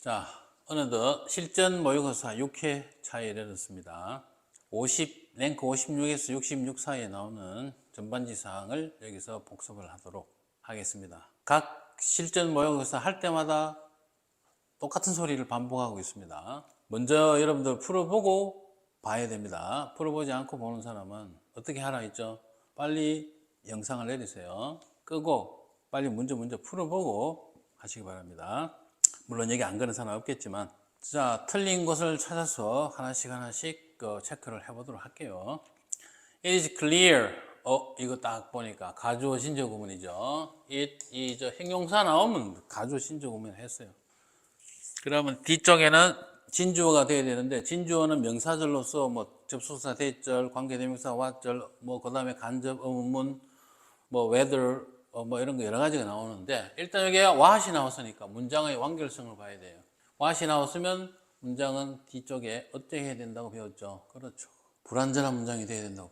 자, 어느덧 실전 모의고사 6회 차에 이르렀습니다. 랭크 56에서 66 사이에 나오는 전반지 사항을 여기서 복습을 하도록 하겠습니다. 각 실전 모의고사 할 때마다 똑같은 소리를 반복하고 있습니다. 먼저 여러분들 풀어보고 봐야 됩니다. 풀어보지 않고 보는 사람은 어떻게 하라 했죠? 빨리 영상을 내리세요. 끄고 빨리 문제 먼저 풀어보고 하시기 바랍니다. 물론 여기 안 그런 사람 없겠지만, 자, 틀린 것을 찾아서 하나씩 체크를 해보도록 할게요. It is clear. 이거 딱 보니까 가주어 진저 구문이죠. 이 형용사 나오면 가주어 진저 구문 했어요. 그러면 뒤쪽에는 진주어가 돼야 되는데, 진주어는 명사절로서 뭐 접속사 대절, 관계대명사 와절, 뭐 그 다음에 간접 의문문, 뭐 whether, 뭐 이런 거 여러 가지가 나오는데, 일단 여기에 what이 나왔으니까 문장의 완결성을 봐야 돼요. what이 나왔으면 문장은 뒤쪽에 어떻게 해야 된다고 배웠죠. 그렇죠. 불완전한 문장이 돼야 된다고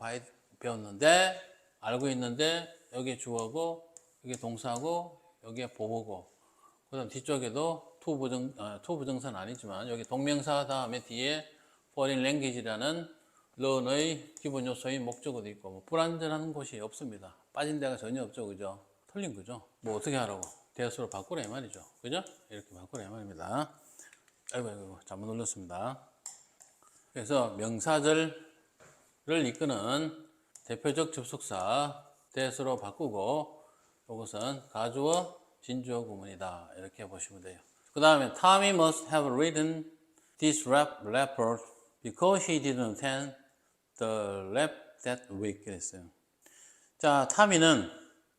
배웠는데, 알고 있는데, 여기에 주어고, 여기에 동사고, 여기에 보어고, 그 다음 뒤쪽에도 투부정사는 아니지만, 여기 동명사 다음에 뒤에 foreign language라는 런의 기본 요소인 목적어도 있고, 뭐 불완전한 곳이 없습니다. 빠진 데가 전혀 없죠. 그죠? 틀린 거죠. 뭐 어떻게 하라고? 대수로 바꾸라 이 말이죠. 그죠? 이렇게 바꾸라 이 말입니다. 아이고, 잘못 눌렀습니다. 그래서 명사절을 이끄는 대표적 접속사 대수로 바꾸고, 이것은 가주어 진주어 구문이다. 이렇게 보시면 돼요. 그 다음에 Tommy must have written this report because he didn't attend the lab that week. 그랬어요. 자, 타미는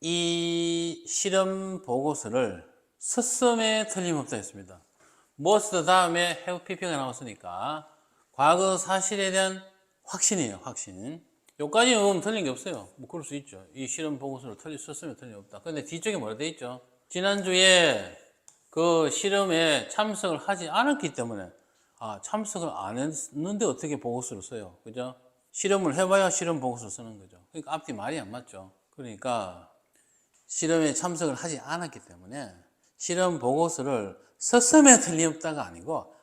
이 실험 보고서를 썼음에 틀림없다 했습니다. must 다음에 have pp가 나왔으니까 과거 사실에 대한 확신이에요. 확신. 여기까지 보면 틀린 게 없어요. 뭐 그럴 수 있죠. 이 실험 보고서를 썼으면 틀림없다. 근데 뒤쪽에 뭐라 돼 있죠? 지난주에 그 실험에 참석을 하지 않았기 때문에, 참석을 안 했는데 어떻게 보고서를 써요? 그죠? 실험을 해봐야 실험 보고서를 쓰는 거죠. 그러니까 앞뒤 말이 안 맞죠. 그러니까 실험에 참석을 하지 않았기 때문에 실험 보고서를 썼으면 틀림없다가 아니고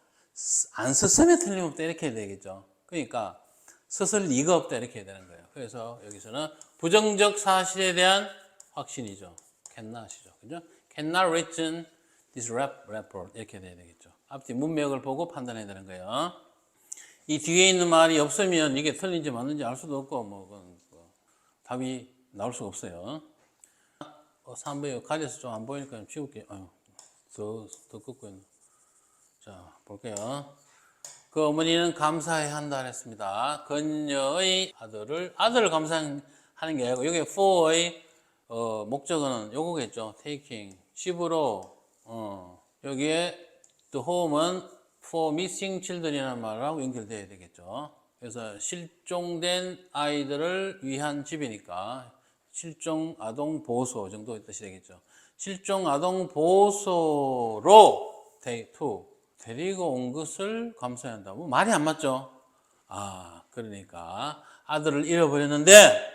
안 썼으면 틀림없다 이렇게 해야 되겠죠. 그러니까 썼을 리가 없다 이렇게 해야 되는 거예요. 그래서 여기서는 부정적 사실에 대한 확신이죠. cannot이죠. 그죠? cannot written this report 이렇게 돼야 되겠죠. 앞뒤 문맥을 보고 판단해야 되는 거예요. 이 뒤에 있는 말이 없으면 이게 틀린지 맞는지 알 수도 없고, 뭐 답이 나올 수가 없어요. 3번이 가려서 좀 안 보이니까 좀 지울게요. 더 끄고 있네. 자, 볼게요. 그 어머니는 감사해야 한다 했습니다. 그녀의 아들을 감사하는 게 아니고, 여기 for의 목적어는 요거겠죠. taking, 집으로, 여기에 the home은 for missing children이라는 말하고 연결돼야 되겠죠. 그래서 실종된 아이들을 위한 집이니까 실종 아동 보호소 정도의 뜻이 되겠죠. 실종 아동 보호소로 데리고 온 것을 감사해야 한다. 뭐 말이 안 맞죠. 그러니까 아들을 잃어버렸는데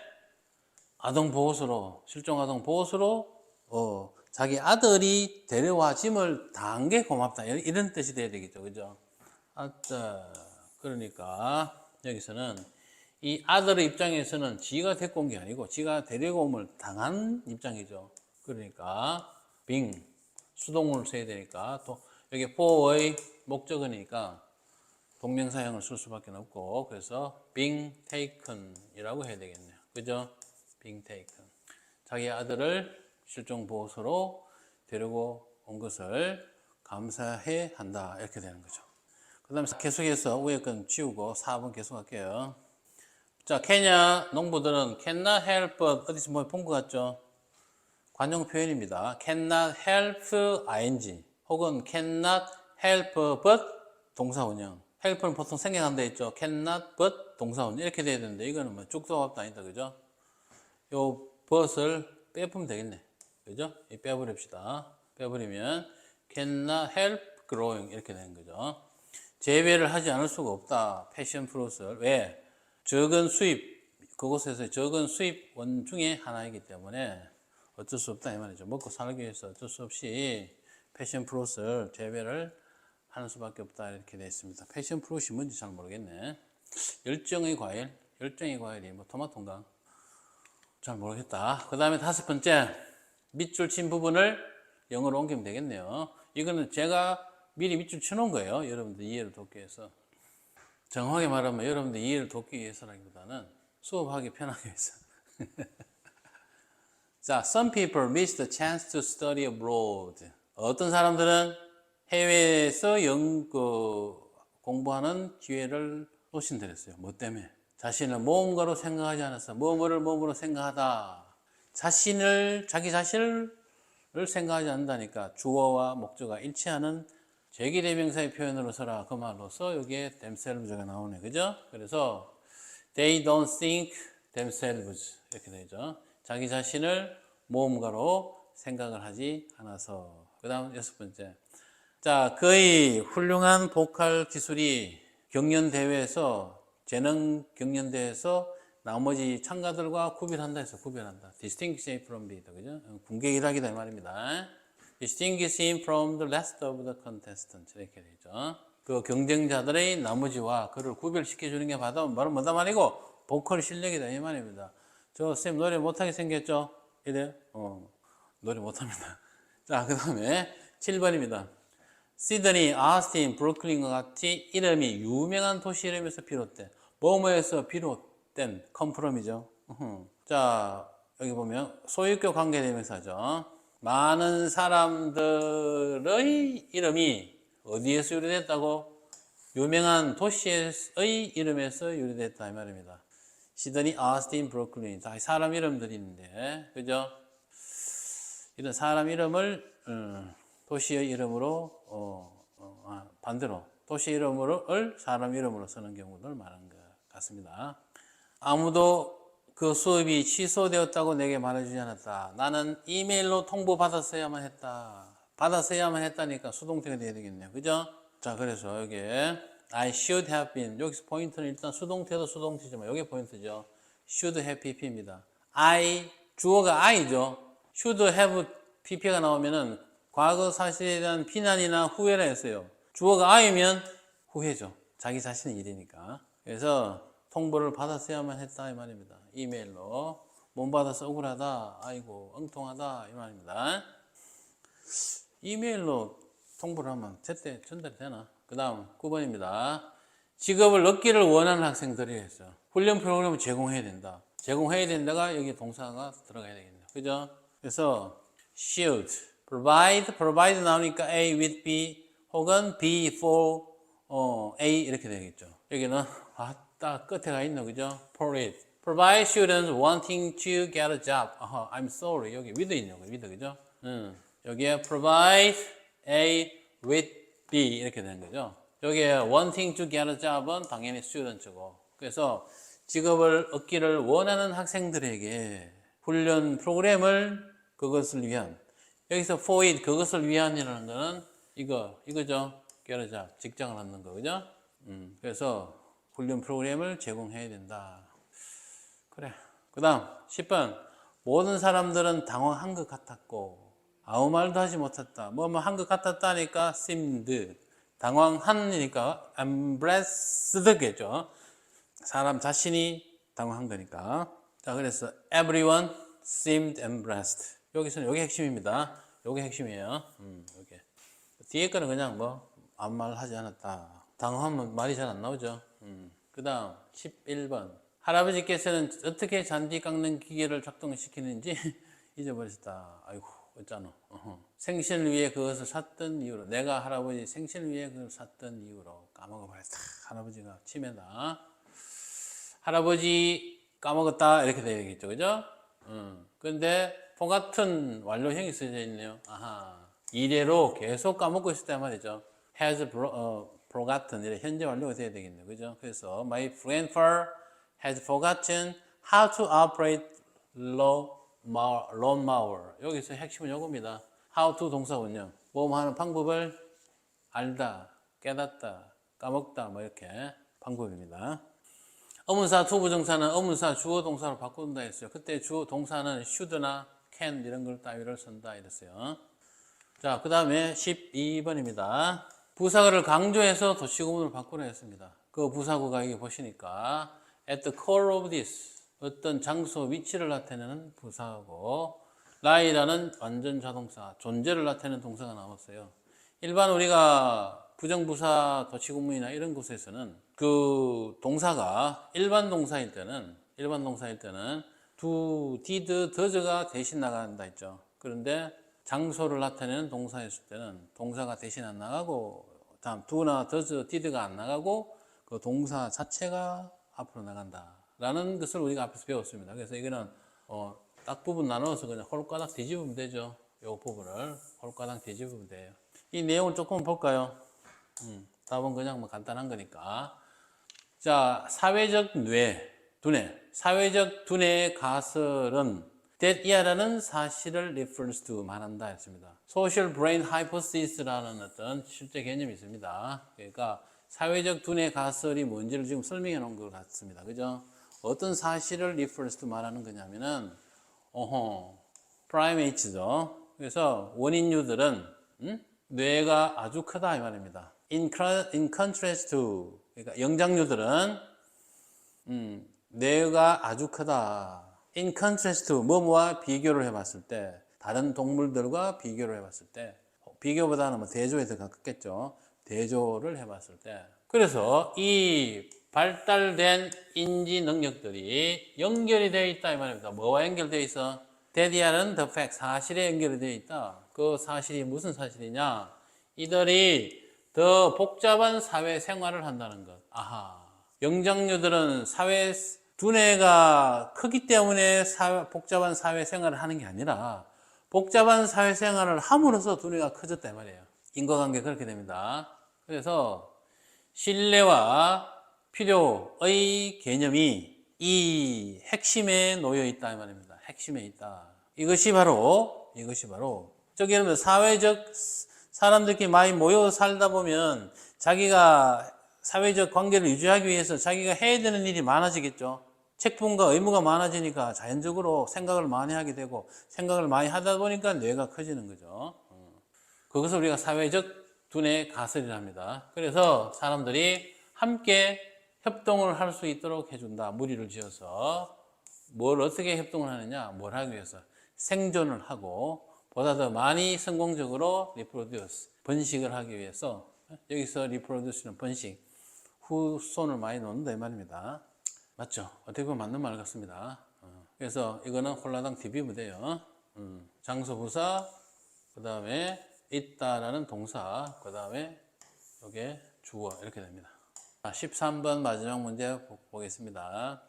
실종 아동 보호소로 자기 아들이 데려와 짐을 다한 게 고맙다. 이런 뜻이 돼야 되겠죠. 그죠? 그러니까 여기서는 이 아들의 입장에서는 지가 데리고 온 게 아니고 지가 데리고 오면 당한 입장이죠. 그러니까 being 수동을 써야 되니까 또 여기 for의 목적어니까 동명사형을 쓸 수밖에 없고, 그래서 being taken 이라고 해야 되겠네요. 그죠? being taken. 자기 아들을 실종보호소로 데리고 온 것을 감사해 한다. 이렇게 되는 거죠. 그 다음에 계속해서 위에 건 지우고 4번 계속할게요. 자, 케냐 농부들은 cannot help but, 어디서 뭐 본 것 같죠? 관용 표현입니다. cannot help ing 혹은 cannot help but 동사원형. help는 보통 생략한다 했죠. cannot but 동사원형 이렇게 돼야 되는데 이거는 뭐 죽도 아니다. 그죠? 요 but을 빼보면 되겠네. 그죠? 이 빼버립시다. 빼버리면 cannot help growing 이렇게 되는 거죠. 재배를 하지 않을 수가 없다. 패션 프루트를. 왜? 적은 수입, 그곳에서 적은 수입원 중에 하나이기 때문에 어쩔 수 없다 이 말이죠. 먹고 살기 위해서 어쩔 수 없이 패션 프루트를 재배를 하는 수밖에 없다 이렇게 되어 있습니다. 패션 프루트이 뭔지 잘 모르겠네. 열정의 과일이 뭐 토마토인가? 잘 모르겠다. 그 다음에 5번째, 밑줄 친 부분을 영어로 옮기면 되겠네요. 이거는 제가 미리 밑줄 쳐놓은 거예요. 여러분들 이해를 돕기 위해서. 정확하게 말하면 여러분들 이해를 돕기 위해서라기보다는 수업하기 편하기 위해서. 자, some people miss the chance to study abroad. 어떤 사람들은 해외에서 공부하는 기회를 놓친다 그랬어요. 뭐 때문에? 자신을 모험가로 생각하지 않았어. 뭐뭐를 몸으로 생각하다. 자기 자신을 생각하지 않는다니까 주어와 목적어가 일치하는 제기대명사의 표현으로서라 그 말로서 여기에 themselves가 나오네. 그죠? 그래서 they don't think themselves 이렇게 되죠. 자기 자신을 모험가로 생각을 하지 않아서. 그 다음 6번째. 자, 그의 훌륭한 보컬 기술이 경연대회에서, 재능 경연대회에서 나머지 참가들과 구별한다 해서 구별한다. distinguish him from the, 그죠? 군계일학이다 이 말입니다. distinguish him from the rest of the contestants 이렇게 되죠. 그 경쟁자들의 나머지와 그를 구별시켜 주는 게 바로 뭐다 말이고 보컬 실력이다 이 말입니다. 저 쌤 노래 못하게 생겼죠? 이래요? 노래 못합니다. 자, 그 다음에 7번입니다. 시드니, 아스틴, 브루클린과 같이 이름이 유명한 도시 이름에서 비롯된 뭐뭐에서 비롯된 컨프롬이죠. 자, 여기 보면 소유격 관계대명사죠. 많은 사람들의 이름이 어디에서 유래됐다고? 유명한 도시의 이름에서 유래됐다 이 말입니다. 시드니, 아스틴, 브루클린 다 사람 이름들이 있는데, 그죠? 이런 사람 이름을 도시의 이름으로 반대로 도시 이름을 사람 이름으로 쓰는 경우를 말하는 것 같습니다. 아무도 그 수업이 취소되었다고 내게 말해주지 않았다. 나는 이메일로 통보받았어야만 했다. 받았어야만 했다니까 수동태가 돼야 되겠네요. 그죠? 자, 그래서 여기에 I should have been. 여기서 포인트는 일단 수동태도 수동태지만 여기 포인트죠. should have pp입니다. 주어가 I죠. should have pp가 나오면은 과거 사실에 대한 비난이나 후회라 했어요. 주어가 I면 후회죠. 자기 자신의 일이니까. 그래서 통보를 받았어야만 했다 이 말입니다. 이메일로. 못 받아서 억울하다. 아이고 엉통하다 이 말입니다. 이메일로 통보를 하면 제때 전달이 되나? 그 다음 9번입니다. 직업을 얻기를 원하는 학생들이 했어요. 훈련 프로그램을 제공해야 된다. 제공해야 된다가 여기 동사가 들어가야 되겠네요. 그죠? 그래서 should, provide 나오니까 A with B 혹은 B for A 이렇게 되겠죠. 여기는 딱 끝에 가 있네. 그죠? for it. Provide students wanting to get a job. I'm sorry. 여기 with 있네요. with, 그죠? 여기에 provide A with B 이렇게 되는 거죠. 여기에 wanting to get a job은 당연히 student고. 그래서 직업을 얻기를 원하는 학생들에게 훈련 프로그램을 그것을 위한, 여기서 for it 그것을 위한이라는 거는 이거죠. get a job 직장을 얻는 거. 그죠? 그래서 훈련 프로그램을 제공해야 된다. 그래. 그 다음 10번. 모든 사람들은 당황한 것 같았고 아무 말도 하지 못했다. 한 것 같았다니까 seemed. 당황한이니까 embarrassed겠죠. 사람 자신이 당황한 거니까. 자, 그래서 everyone seemed embarrassed. 여기서는 여기 핵심입니다. 여기 핵심이에요. 여기. 뒤에 거는 그냥 아무 말 하지 않았다. 당황하면 말이 잘 안 나오죠. 그 다음 11번. 할아버지께서는 어떻게 잔디 깎는 기계를 작동시키는지 잊어버렸다. 아이고 어쩌노. 생신을 위해 그것을 샀던 이유로, 내가 할아버지 생신을 위해 그걸 샀던 이유로 까먹어버렸다. 할아버지가 치매다. 할아버지 까먹었다 이렇게 되겠죠. 그죠? 근데 같은 완료형이 쓰여져 있네요. 이래로 계속 까먹고 있었단 말이죠. has forgotten 이래 현재 완료가 돼야 되겠네요. 그죠? 그래서 my grandfather has forgotten how to operate lawnmower. 여기서 핵심은 요겁니다. how to 동사 원형. 하는 방법을 알다, 깨닫다, 까먹다 이렇게 방법입니다. 어문사 투부정사는 어문사 주어 동사로 바꾼다 했어요. 그때 주어 동사는 should나 can 이런 걸 따위를 쓴다 이랬어요. 자, 그 다음에 12번입니다. 부사구를 강조해서 도시구문을 바꾸려 했습니다. 그 부사구가 여기 보시니까 at the core of this 어떤 장소 위치를 나타내는 부사고 lie라는 완전 자동사 존재를 나타내는 동사가 나왔어요. 일반 우리가 부정부사 도치구문이나 이런 곳에서는 그 동사가 일반 동사일 때는 do, did, does가 대신 나간다 했죠. 그런데 장소를 나타내는 동사였을 때는 동사가 대신 안 나가고 다음 do나 does, did가 안 나가고 그 동사 자체가 앞으로 나간다 라는 것을 우리가 앞에서 배웠습니다. 그래서 이거는 딱 부분 나눠서 그냥 홀가닥 뒤집으면 되죠. 이 부분을 홀가닥 뒤집으면 돼요. 이 내용을 조금 볼까요? 답은 그냥 뭐 간단한 거니까. 자, 사회적 두뇌. 사회적 두뇌의 가설은 that 이하라는 사실을 refers to 말한다 했습니다. Social Brain Hypothesis라는 어떤 실제 개념이 있습니다. 그러니까 사회적 두뇌 가설이 뭔지를 지금 설명해 놓은 것 같습니다. 그죠? 어떤 사실을 refers to 말하는 거냐면은 primates죠. 그래서 원인류들은 뇌가 아주 크다 이 말입니다. In contrast to 그러니까 영장류들은 뇌가 아주 크다. In contrast to 뭐뭐와 비교를 해봤을 때 다른 동물들과 비교를 해봤을 때 비교보다는 뭐 대조에 더 가깝겠죠. 대조를 해봤을 때 그래서 이 발달된 인지 능력들이 연결이 되어 있다 이 말입니다. 뭐와 연결되어 있어? 데디아는 the fact 사실에 연결이 되어 있다. 그 사실이 무슨 사실이냐? 이들이 더 복잡한 사회 생활을 한다는 것. 아하. 영장류들은 두뇌가 크기 때문에 복잡한 사회 생활을 하는 게 아니라 복잡한 사회 생활을 함으로써 두뇌가 커졌다 이 말이에요. 인과관계 그렇게 됩니다. 그래서 신뢰와 필요의 개념이 이 핵심에 놓여 있다 이 말입니다. 핵심에 있다. 이것이 바로 저기 여러분 사회적 사람들끼리 많이 모여 살다 보면 자기가 사회적 관계를 유지하기 위해서 자기가 해야 되는 일이 많아지겠죠. 책임과 의무가 많아지니까 자연적으로 생각을 많이 하게 되고 생각을 많이 하다 보니까 뇌가 커지는 거죠. 그것을 우리가 사회적 두뇌 가설이라 합니다. 그래서 사람들이 함께 협동을 할 수 있도록 해준다. 무리를 지어서 뭘 어떻게 협동을 하느냐? 뭘 하기 위해서? 생존을 하고 보다 더 많이 성공적으로 reproduce, 번식을 하기 위해서 여기서 reproduce는 번식, 후손을 많이 놓는다 이 말입니다. 맞죠? 어떻게 보면 맞는 말 같습니다. 그래서 이거는 홀라당 뒤비면 돼요. 장소 부사, 그 다음에 있다라는 동사, 그 다음에 이게 주어 이렇게 됩니다. 13번 마지막 문제 보겠습니다.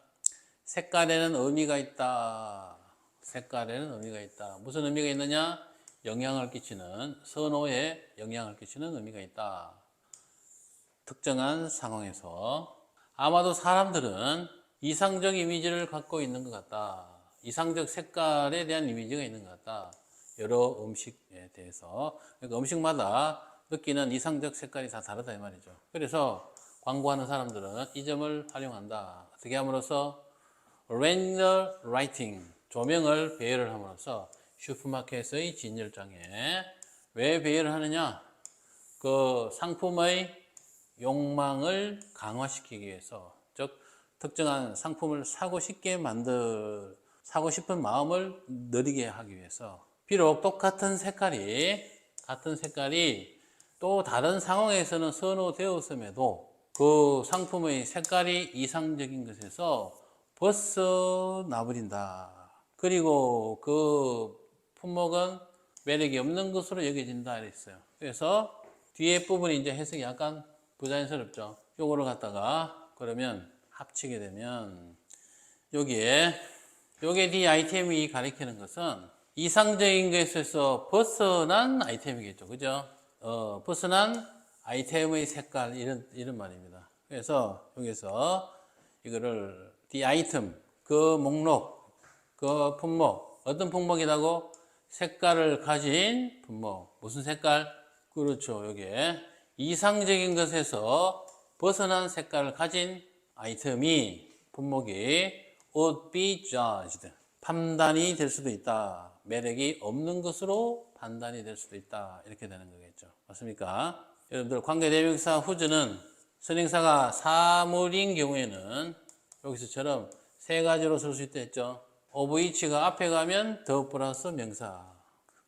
색깔에는 의미가 있다. 색깔에는 의미가 있다. 무슨 의미가 있느냐? 영향을 끼치는, 선호에 영향을 끼치는 의미가 있다. 특정한 상황에서 아마도 사람들은 이상적 이미지를 갖고 있는 것 같다. 이상적 색깔에 대한 이미지가 있는 것 같다. 여러 음식에 대해서. 그러니까 음식마다 느끼는 이상적 색깔이 다 다르다 이 말이죠. 그래서 광고하는 사람들은 이 점을 활용한다. 어떻게 함으로써 render lighting, 조명을 배열을 함으로써 슈퍼마켓의 진열장에 왜 배열을 하느냐? 그 상품의 욕망을 강화시키기 위해서, 즉 특정한 상품을 사고 싶은 마음을 느리게 하기 위해서. 비록 똑같은 색깔이 또 다른 상황에서는 선호되었음에도 그 상품의 색깔이 이상적인 것에서 벗어나버린다. 그리고 그 품목은 매력이 없는 것으로 여겨진다 이랬어요. 그래서 뒤에 부분이 이제 해석이 약간 부자연스럽죠. 요거를 갖다가 그러면 합치게 되면 요게 이 아이템이 가리키는 것은 이상적인 것에서 벗어난 아이템이겠죠. 그죠? 벗어난 아이템의 색깔 이런 말입니다. 그래서 여기서 이거를 the item 그 목록 그 품목 어떤 품목이라고? 색깔을 가진 품목. 무슨 색깔? 그렇죠. 요게 이상적인 것에서 벗어난 색깔을 가진 아이템이 품목이 would be judged 판단이 될 수도 있다. 매력이 없는 것으로 판단이 될 수도 있다. 이렇게 되는 거겠죠. 맞습니까? 여러분들 관계대명사 후즈는 선행사가 사물인 경우에는 여기서처럼 세 가지로 쓸 수 있다 했죠. of which가 앞에 가면 the 플러스 명사,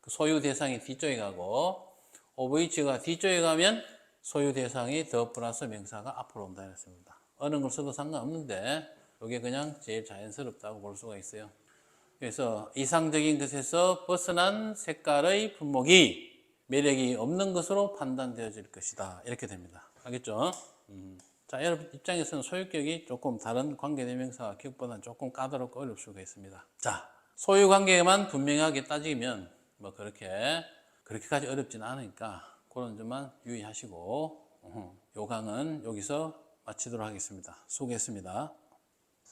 소유 대상이 뒤쪽에 가고, of which가 뒤쪽에 가면 소유 대상이 the 플러스 명사가 앞으로 온다 했습니다. 어느 걸 써도 상관없는데 이게 그냥 제일 자연스럽다고 볼 수가 있어요. 그래서 이상적인 것에서 벗어난 색깔의 분목이 매력이 없는 것으로 판단되어질 것이다. 이렇게 됩니다. 알겠죠? 자, 여러분 입장에서는 소유격이 조금 다른 관계대명사 격보다는 조금 까다롭고 어려울 수가 있습니다. 자, 소유관계만 분명하게 따지면 뭐 그렇게까지 어렵진 않으니까 그런 점만 유의하시고 요 강은 여기서 마치도록 하겠습니다. 수고했습니다.